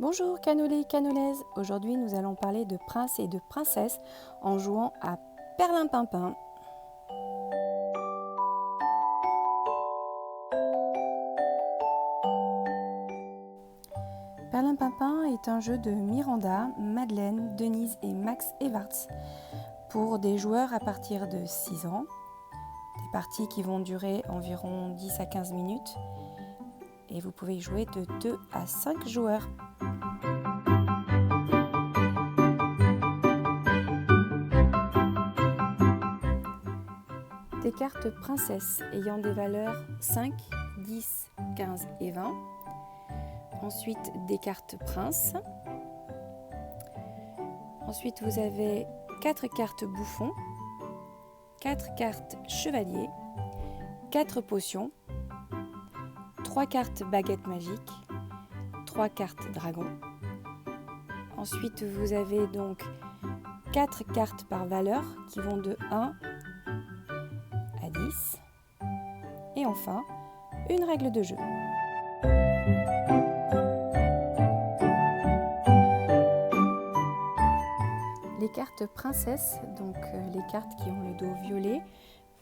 Bonjour canolés et canolaises, aujourd'hui nous allons parler de princes et de princesses en jouant à Perlimpinpin. Perlimpinpin est un jeu de Miranda, Madeleine, Denise et Max Evarts pour des joueurs à partir de 6 ans. Des parties qui vont durer environ 10 à 15 minutes et vous pouvez y jouer de 2 à 5 joueurs. Des cartes princesses ayant des valeurs 5, 10, 15 et 20. Ensuite, des cartes princes. Ensuite, vous avez 4 cartes bouffons, 4 cartes chevaliers, 4 potions, 3 cartes baguette magique, 3 cartes dragon. Ensuite, vous avez donc 4 cartes par valeur qui vont de 1 à 10. Et enfin, une règle de jeu. Les cartes princesses, donc les cartes qui ont le dos violet,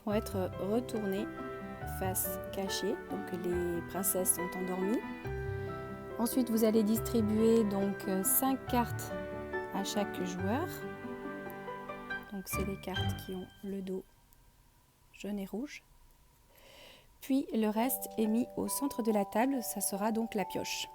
vont être retournées face cachée, donc les princesses sont endormies. Ensuite, vous allez distribuer donc 5 cartes à chaque joueur. Donc c'est les cartes qui ont le dos jaune et rouge. Puis le reste est mis au centre de la table, ça sera donc la pioche.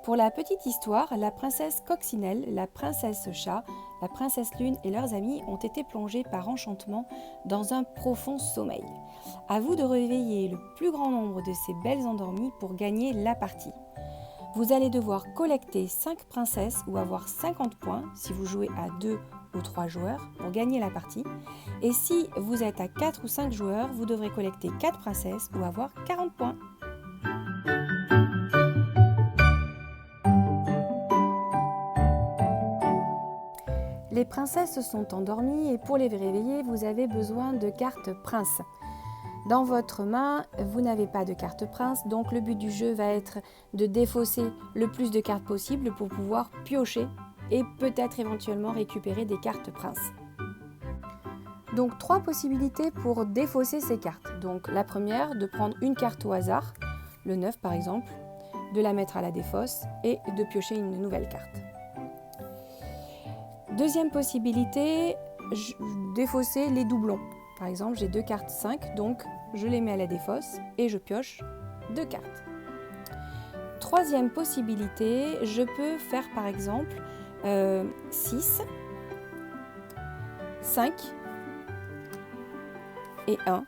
Pour la petite histoire, la princesse Coccinelle, la princesse Chat, la princesse Lune et leurs amis ont été plongés par enchantement dans un profond sommeil. À vous de réveiller le plus grand nombre de ces belles endormies pour gagner la partie. Vous allez devoir collecter 5 princesses ou avoir 50 points si vous jouez à 2 ou 3 joueurs pour gagner la partie. Et si vous êtes à 4 ou 5 joueurs, vous devrez collecter 4 princesses ou avoir 40 points. Les princesses sont endormies et pour les réveiller, vous avez besoin de cartes princes. Dans votre main, vous n'avez pas de carte prince, donc le but du jeu va être de défausser le plus de cartes possible pour pouvoir piocher et peut-être éventuellement récupérer des cartes princes. Donc 3 possibilités pour défausser ces cartes. Donc la première, de prendre une carte au hasard, le 9 par exemple, de la mettre à la défausse et de piocher une nouvelle carte. Deuxième possibilité, défausser les doublons. Par exemple, j'ai 2 cartes 5, donc je les mets à la défausse et je pioche 2 cartes. Troisième possibilité, je peux faire par exemple 6, 5 et 1,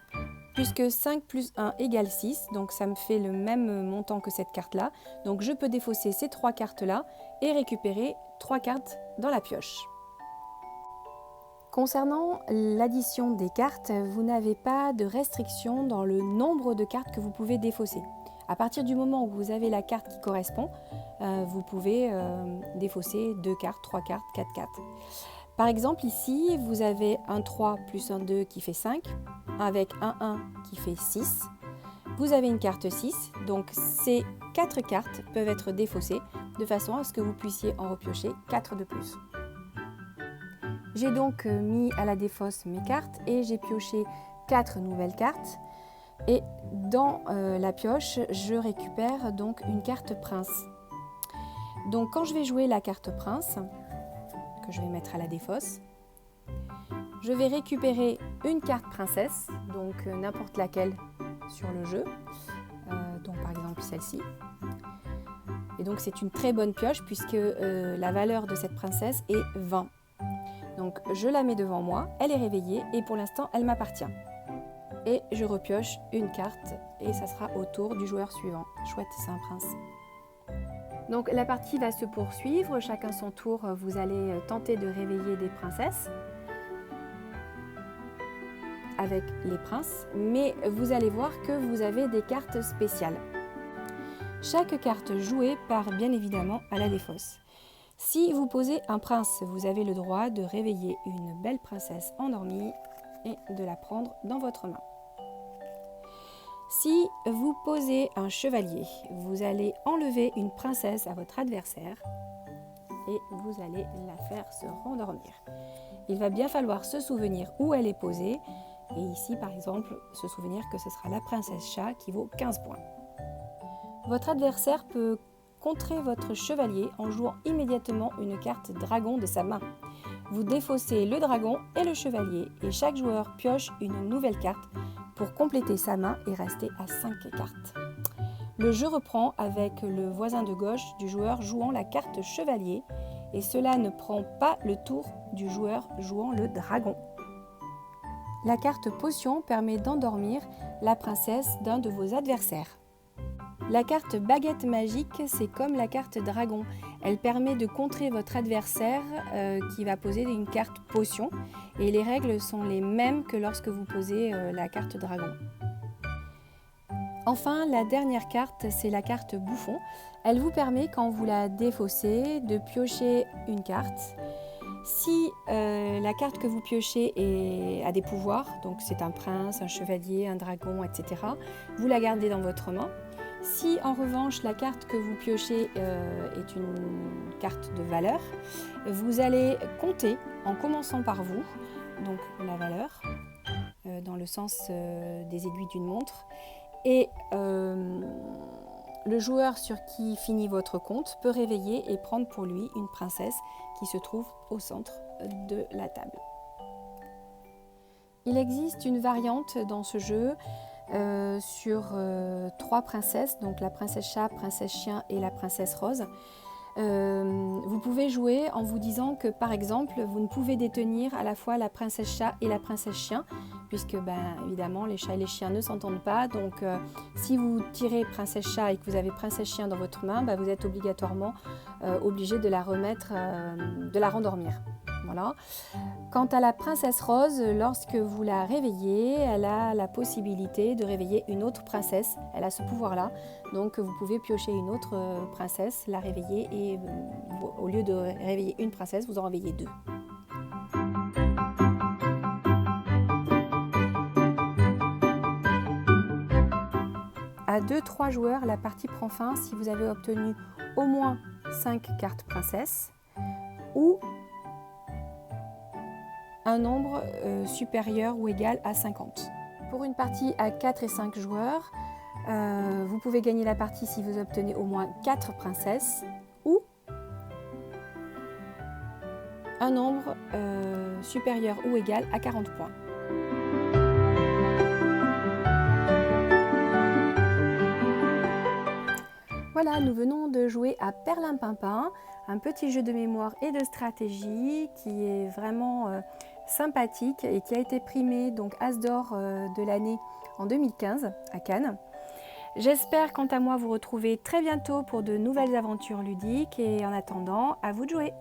puisque 5 plus 1 égale 6, donc ça me fait le même montant que cette carte-là. Donc je peux défausser ces 3 cartes-là et récupérer 3 cartes dans la pioche. Concernant l'addition des cartes, vous n'avez pas de restriction dans le nombre de cartes que vous pouvez défausser. À partir du moment où vous avez la carte qui correspond, vous pouvez défausser 2 cartes, 3 cartes, 4 cartes. Par exemple, ici, vous avez un 3 plus un 2 qui fait 5, avec un 1 qui fait 6. Vous avez une carte 6, donc ces 4 cartes peuvent être défaussées de façon à ce que vous puissiez en repiocher 4 de plus. J'ai donc mis à la défausse mes cartes et j'ai pioché 4 nouvelles cartes. Et dans la pioche, je récupère donc une carte prince. Donc quand je vais jouer la carte prince, que je vais mettre à la défausse, je vais récupérer une carte princesse, donc n'importe laquelle sur le jeu, donc par exemple celle-ci. Et donc c'est une très bonne pioche puisque la valeur de cette princesse est 20. Donc je la mets devant moi, elle est réveillée et pour l'instant elle m'appartient. Et je repioche une carte et ça sera au tour du joueur suivant. Chouette, c'est un prince. Donc la partie va se poursuivre, chacun son tour, vous allez tenter de réveiller des princesses avec les princes, mais vous allez voir que vous avez des cartes spéciales. Chaque carte jouée part bien évidemment à la défausse. Si vous posez un prince, vous avez le droit de réveiller une belle princesse endormie et de la prendre dans votre main. Si vous posez un chevalier, vous allez enlever une princesse à votre adversaire et vous allez la faire se rendormir. Il va bien falloir se souvenir où elle est posée et ici par exemple se souvenir que ce sera la princesse chat qui vaut 15 points. Votre adversaire peut contrer votre chevalier en jouant immédiatement une carte dragon de sa main. Vous défaussez le dragon et le chevalier et chaque joueur pioche une nouvelle carte pour compléter sa main et rester à 5 cartes. Le jeu reprend avec le voisin de gauche du joueur jouant la carte chevalier et cela ne prend pas le tour du joueur jouant le dragon. La carte potion permet d'endormir la princesse d'un de vos adversaires. La carte baguette magique, c'est comme la carte dragon. Elle permet de contrer votre adversaire qui va poser une carte potion et les règles sont les mêmes que lorsque vous posez la carte dragon. Enfin, la dernière carte, c'est la carte bouffon. Elle vous permet, quand vous la défaussez, de piocher une carte. Si la carte que vous piochez a des pouvoirs, donc c'est un prince, un chevalier, un dragon, etc., vous la gardez dans votre main. Si en revanche la carte que vous piochez est une carte de valeur, vous allez compter en commençant par vous, donc la valeur, dans le sens des aiguilles d'une montre, et le joueur sur qui finit votre compte peut réveiller et prendre pour lui une princesse qui se trouve au centre de la table. Il existe une variante dans ce jeu sur 3 princesses, donc la princesse chat, princesse chien et la princesse rose. Vous pouvez jouer en vous disant que par exemple vous ne pouvez détenir à la fois la princesse chat et la princesse chien puisque évidemment les chats et les chiens ne s'entendent pas, donc si vous tirez princesse chat et que vous avez princesse chien dans votre main, vous êtes obligatoirement obligé de la remettre, de la rendormir. Voilà. Quant à la princesse rose, lorsque vous la réveillez, elle a la possibilité de réveiller une autre princesse. Elle a ce pouvoir-là. Donc vous pouvez piocher une autre princesse, la réveiller et au lieu de réveiller une princesse, vous en réveillez 2. À 2-3 joueurs, la partie prend fin si vous avez obtenu au moins 5 cartes princesse ou un nombre supérieur ou égal à 50. Pour une partie à 4 et 5 joueurs, vous pouvez gagner la partie si vous obtenez au moins 4 princesses ou un nombre supérieur ou égal à 40 points. Voilà, nous venons de jouer à Perlimpinpin, un petit jeu de mémoire et de stratégie qui est vraiment sympathique et qui a été primé donc As d'or de l'année en 2015 à Cannes. J'espère quant à moi vous retrouver très bientôt pour de nouvelles aventures ludiques et en attendant, à vous de jouer!